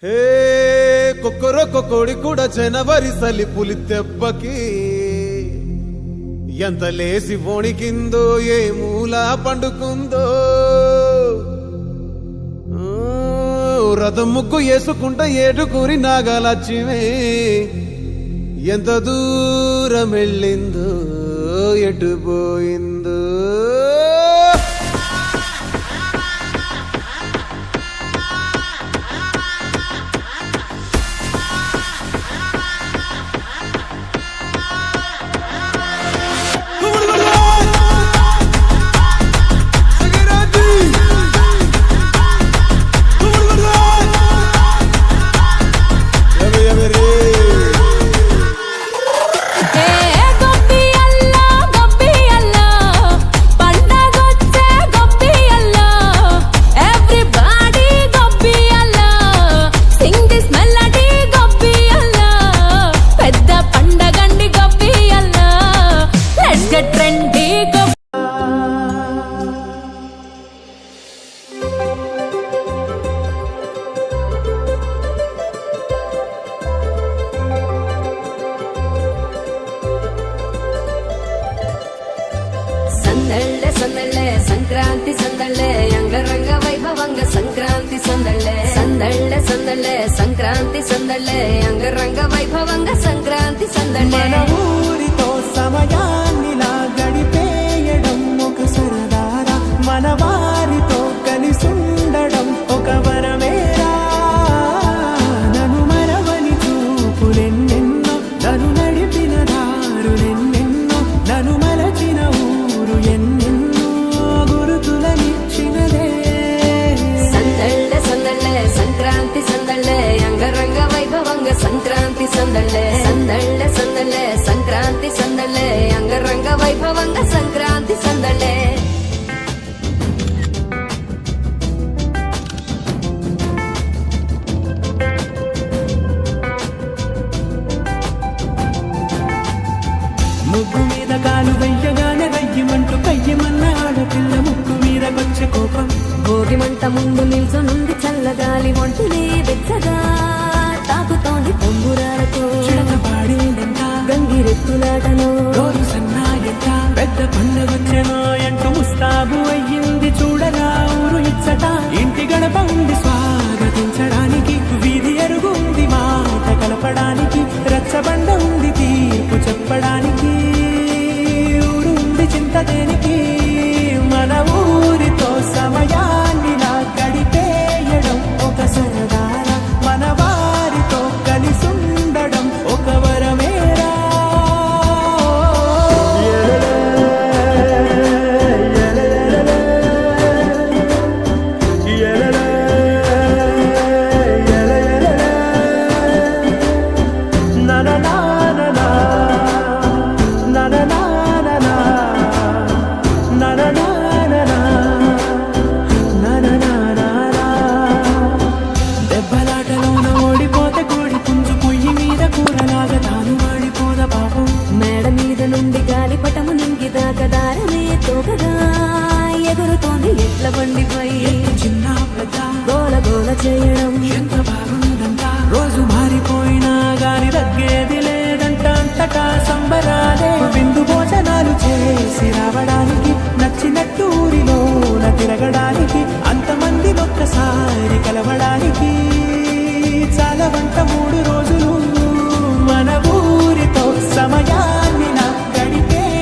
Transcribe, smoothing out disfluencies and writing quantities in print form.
హే కొక్కరొక్క కోడి కూడా జనవరి సలి పులి దెబ్బకి ఎంత లేసి వణికిందో ఏ మూల పండుకుందో రథం ముగ్గు వేసుకుంట ఏడుకూరి నాగలక్ష్మి ఎంత దూరం వెళ్ళిందో ఎటు పోయిందో సందళ్ళే సంక్రాంతి సందళ్ళే అంగరంగ వైభవంగ సంక్రాంతి సందళ్ళే సందళ్ళే సంక్రాంతి సందళ్ళే అంగరంగ వైభవంగ సంక్రాంతి సందళ్ళే మన ఊరితో సమయాన్నిలా గడిపేయడం ఒక సరదారా మన వారితో కలిసుండడం ఒక వరమేరా నన్ను మరవని చూపులెన్నెన్నో నన్ను నడిపిన దారులెన్నెన్నో నన్ను మలచిన ఊరు ఎన్నెన్నో గురుతులనిచ్చినదే సందళ్ళే సంక్రాంతి సందళ్ళే అంగరంగ వైభవంగ సంక్రాంతి సందళ్ళే సంక్రాంతి సందళ్ళే అంగరంగ వైభవంగ సంక్రాంతి సందళ్ళే ముగ్గు మీద కాలు వెయ్యగానే వెయ్యమంటూ కయ్యమన్న ఆడపిల్ల ముగ్గు మీద వచ్చే కోపం భోగి మంట ముందు నిల్చొనుంది చల్లగాలి ఒంటిని వెచ్చగా తాకుతోంది పొంగురాలతో చిడక పాడిందంట గంగిరెత్తులాటలో రోజు సన్నాయంట పెద్ద పండగొచ్చెనో ఎంటూ ముస్తాబు అయ్యింది చూడరా ఊరు ఇచ్చట ఇంటి గడప ఉంది స్వాగతించడానికి వీధి ఎరుగు ఉంది మాట కలపడానికి రచ్చబండ ఉంది తీర్పు చెప్పడానికి ఊరు ఉంది చింత దేనికి మన ఊరితో సమయాన్నిలా గడిపేయడం ఒక సరదార మన వారితో కలిసుండడం ఒక వరమేరా na na na na na na na na na na na దెబ్బలాటలోన ఓడిపోతే కోడి పుంజు పొయ్యి మీద కూరలాగా తాను వాడిపోద పాపం మేడ మీద నుండి గాలిపటము నింగి దాకా దారమే తోకగా ఎగురుతోంది ఎట్ల బండిపై చిన్న పెద్ద గోల గోల చేయడం ఎంత బాగుందంట రోజు మారిపోయినా గాని తగ్గేది లేదంట అంతటా సంబరాలే విందు భోజనాలు చేసి రావడానికి నచ్చినట్టు ఊరిలోన తిరగడానికి అంతమంది ఒక్కసారి కలవడానికి చాలా వంట